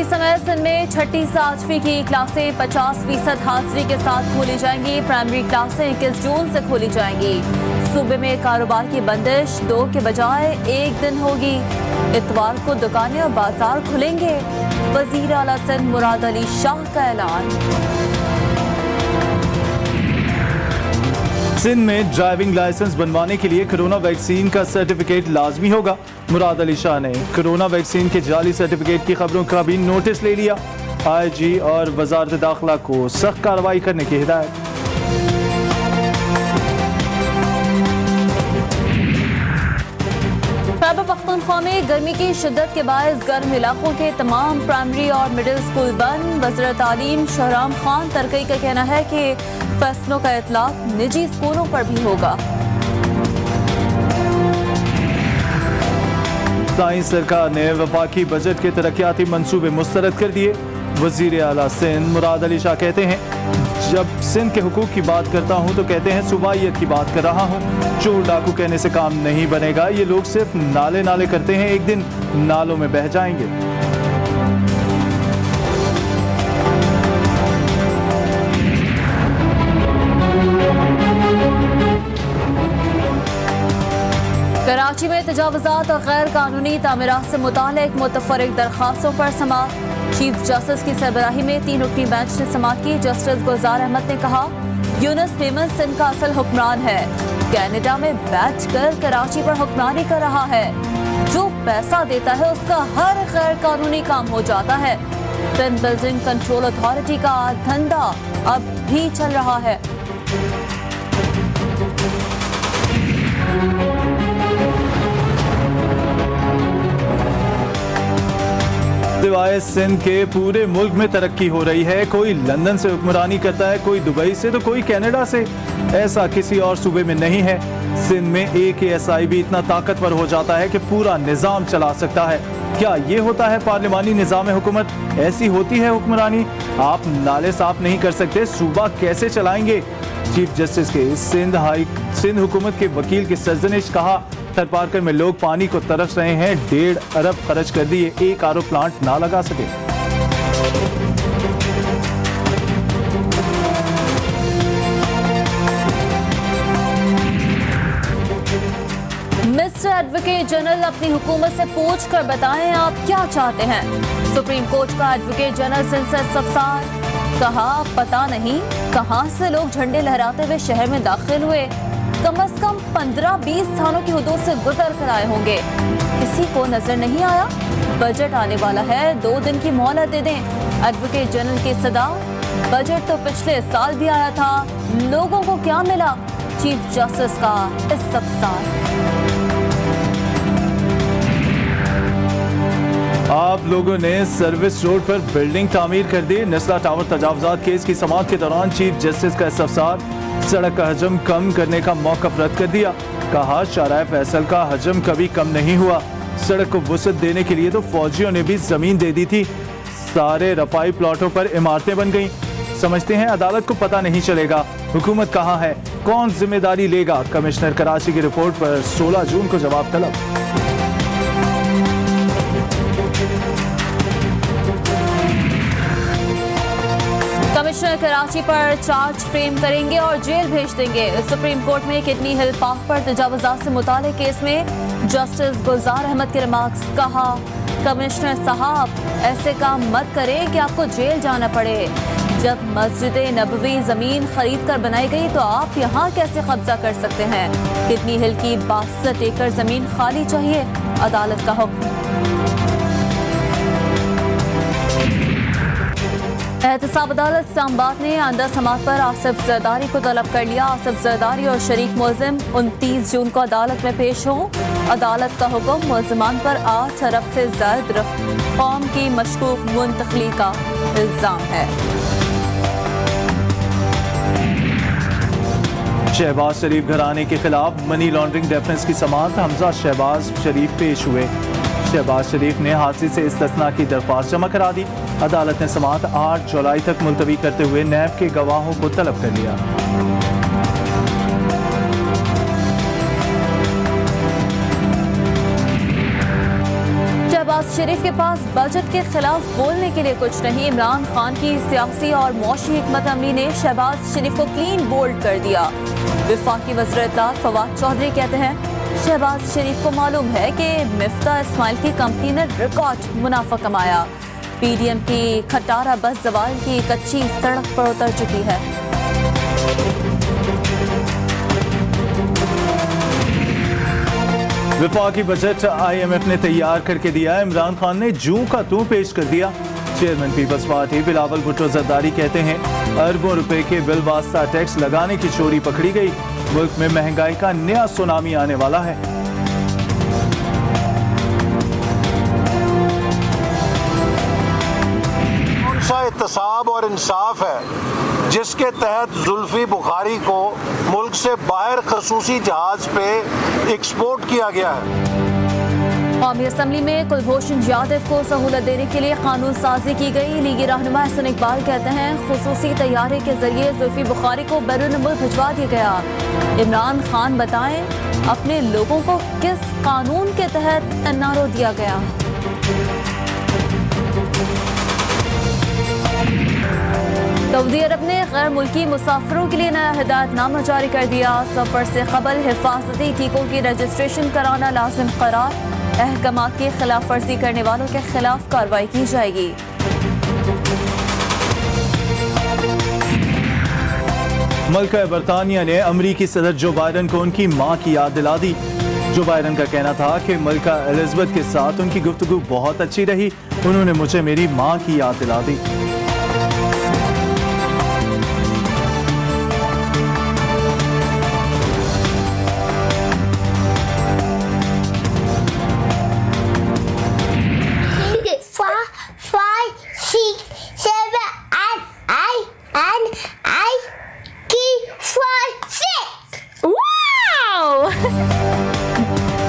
इसी समय सिंध में छठी से 8वीं की क्लासें 50% हाजिरी के साथ खोली जाएंगी। प्राइमरी क्लासें 21 जून से खोली जाएंगी। सूबे में कारोबार की बंदिश 2 के बजाय 1 दिन होगी। इतवार को दुकानें और बाजार खुलेंगे। वजीर आला सिंध मुराद अली शाह का ऐलान। सिंध में ड्राइविंग लाइसेंस बनवाने के लिए कोरोना वैक्सीन का सर्टिफिकेट लाजमी होगा। मुराद अली शाह ने कोरोना वैक्सीन के जाली सर्टिफिकेट की खबरों का भी नोटिस ले लिया। IG और वजारत दाखिला को सख्त कार्रवाई करने की हिदायत। खैबर पख्तूनख्वा में गर्मी की शिद्दत के बायस गर्म इलाकों के तमाम प्राइमरी और मिडिल स्कूल बंद। वज़ीर तालीम शहराम खान तरकई का कहना है कि फैसलों का इतलाक निजी स्कूलों पर भी होगा। साइंस सरकार ने वफाकी बजट के तरक्याती मंसूबे मुस्तरद कर दिए। वजीर आला सिंध मुराद अली शाह कहते हैं, जब सिंध के हुकूक की बात करता हूँ तो कहते हैं सूबाइयत की बात कर रहा हूँ। चोर डाकू कहने से काम नहीं बनेगा। ये लोग सिर्फ नाले नाले करते हैं, एक दिन नालों में बह जाएंगे। कराची में तजावुज़ात और गैर कानूनी तामीरात से मुताल्लिक़ मुतफ़र्रिक़ दरख्वास्तों पर समाअत। चीफ जस्टिस की सरबराही में 3 रुकनी बेंच ने समाअत की। जस्टिस गुलजार अहमद ने कहा, यूनुस मेमन सिंध का असल हुक्मरान है। कनाडा में बैठकर कराची पर हुक्मरानी कर रहा है। जो पैसा देता है उसका हर गैर कानूनी काम हो जाता है। सिंध बिल्डिंग कंट्रोल अथॉरिटी का धंधा अब भी चल रहा है। सिवाय सिंध के पूरे मुल्क में तरक्की हो रही है। कोई लंदन से हुक्मरानी करता है, कोई दुबई से तो कोई कनाडा से। ऐसा किसी और सूबे में नहीं है। सिंध में एक ASI भी इतना ताकतवर हो जाता है कि पूरा निजाम चला सकता है। क्या ये होता है पार्लिमानी निजाम हुकूमत? ऐसी होती है हुक्मरानी? आप नाले साफ नहीं कर सकते, सूबा कैसे चलाएंगे? चीफ जस्टिस के सिंध हुकूमत के वकील की सरजनिश। कहा, थरपारकर में लोग पानी को तरस रहे हैं। 1.5 अरब खर्च कर दिए, एक RO प्लांट ना लगा सके। मिस्टर एडवोकेट जनरल अपनी हुकूमत से पूछ कर बताएं आप क्या चाहते हैं। सुप्रीम कोर्ट का एडवोकेट जनरल सिंध से इस्तफसार। कहा, पता नहीं कहां से लोग झंडे लहराते हुए शहर में दाखिल हुए। कम से कम 15-20 थानों की हदूद से गुजर कर आए होंगे। किसी को नजर नहीं आया। बजट आने वाला है, 2 दिन की मोहलत दे दें। एडवोकेट जनरल की सदा। बजट तो पिछले साल भी आया था, लोगों को क्या मिला? चीफ जस्टिस का इस्तफसार। आप लोगों ने सर्विस रोड पर बिल्डिंग तामीर कर दी। निस्ला टावर तजावुजात केस की समाअत के दौरान चीफ जस्टिस का इस्तफसार। सड़क का हजम कम करने का मौक़िफ़ रद्द कर दिया। कहा, शाहराह फैसल का हजम कभी कम नहीं हुआ। सड़क को वुसअत देने के लिए तो फौजियों ने भी जमीन दे दी थी। सारे रफाई प्लॉटों पर इमारतें बन गईं। समझते हैं अदालत को पता नहीं चलेगा। हुकूमत कहाँ है, कौन जिम्मेदारी लेगा? कमिश्नर कराची की रिपोर्ट पर 16 जून को जवाब तलब। कमिश्नर कराची पर चार्ज फ्रेम करेंगे और जेल भेज देंगे। सुप्रीम कोर्ट में किडनी हिल पार्क पर तजावुज़ात से मुताल्लिक़ केस में जस्टिस गुलजार अहमद के रिमार्क्स। कहा, कमिश्नर साहब ऐसे काम मत करें कि आपको जेल जाना पड़े। जब मस्जिद नबवी जमीन खरीद कर बनाई गई तो आप यहाँ कैसे कब्जा कर सकते हैं? किडनी हिल की 62 एकड़ जमीन खाली चाहिए, अदालत का हुक्म। एहतसाब अदालत इस्लामाबाद ने आंदा समात पर आसिफ जरदारी को तलब कर लिया। आसिफ जरदारी और शरीक मुलजिम 29 जून को अदालत में पेश हों। अदालत का हुक्म, मुलजिमान पर 8 अरब से ज़ायद कौम की मशकूक मुंतकली का इल्ज़ाम है। शहबाज शरीफ घराने के खिलाफ मनी लॉन्ड्रिंग डेफेंस की समाअत। हमजा शहबाज शरीफ पेश हुए। शहबाज शरीफ ने हादसे से इस्तिस्ना की दरख्वास्त जमा करा दी। अदालत ने समाअत 8 जुलाई तक मुलतवी करते हुए नैब के गवाहों को तलब कर लिया। शहबाज शरीफ के पास बजट के खिलाफ बोलने के लिए कुछ नहीं। इमरान खान की सियासी और मौशी हिकमत अमली ने शहबाज शरीफ को क्लीन बोल्ड कर दिया। वफाकी वज़ीर इत्तलात फवाद चौधरी कहते हैं शहबाज शरीफ को मालूम है कि मिफ्ता इस्माइल की कंपनी ने रिकॉर्ड मुनाफा कमाया। पीडीएम की खटारा बस जवाल की कच्ची सड़क पर उतर चुकी है। वफाकी बजट IMF ने तैयार करके दिया। इमरान खान ने जूं का तूं पेश कर दिया। Chairman peoples party Bilawal Bhutto Zardari कहते हैं अरबों रुपए के बिल वास्ता टैक्स लगाने की चोरी पकड़ी गई। मुल्क में महंगाई का नया सुनामी आने वाला है। कौन सा एहतसाब और इंसाफ है जिसके तहत जुल्फी बुखारी को मुल्क से बाहर खसूसी जहाज पे एक्सपोर्ट किया गया है। कौमी असम्बली में कुलभूषण जाधव को सहूलत देने के लिए कानून साजी की गई। लीगी रहनुमा हसन इकबाल कहते हैं खुसूसी तैयारे के जरिए जुल्फी बुखारी को बैरून मुल्क भिजवा दिया गया। इमरान खान बताएं अपने लोगों को किस कानून के तहत NRO दिया गया। सऊदी अरब ने गैर मुल्की मुसाफिरों के लिए नया हिदायतनामा जारी कर दिया। सफर से कबल हिफाजती टीकों की रजिस्ट्रेशन कराना लाजिम करार। अहकामात की खिलाफ वर्जी करने वालों के खिलाफ कार्रवाई की जाएगी। मल्का बरतानिया ने अमरीकी सदर जो बाइडन को उनकी मां की याद दिला दी। जो बाइडन का कहना था कि मल्का एलिजाबेथ के साथ उनकी गुफ्तगू बहुत अच्छी रही। उन्होंने मुझे मेरी मां की याद दिला दी।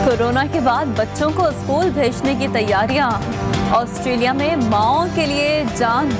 कोरोना के बाद बच्चों को स्कूल भेजने की तैयारियां। ऑस्ट्रेलिया में माओं के लिए जान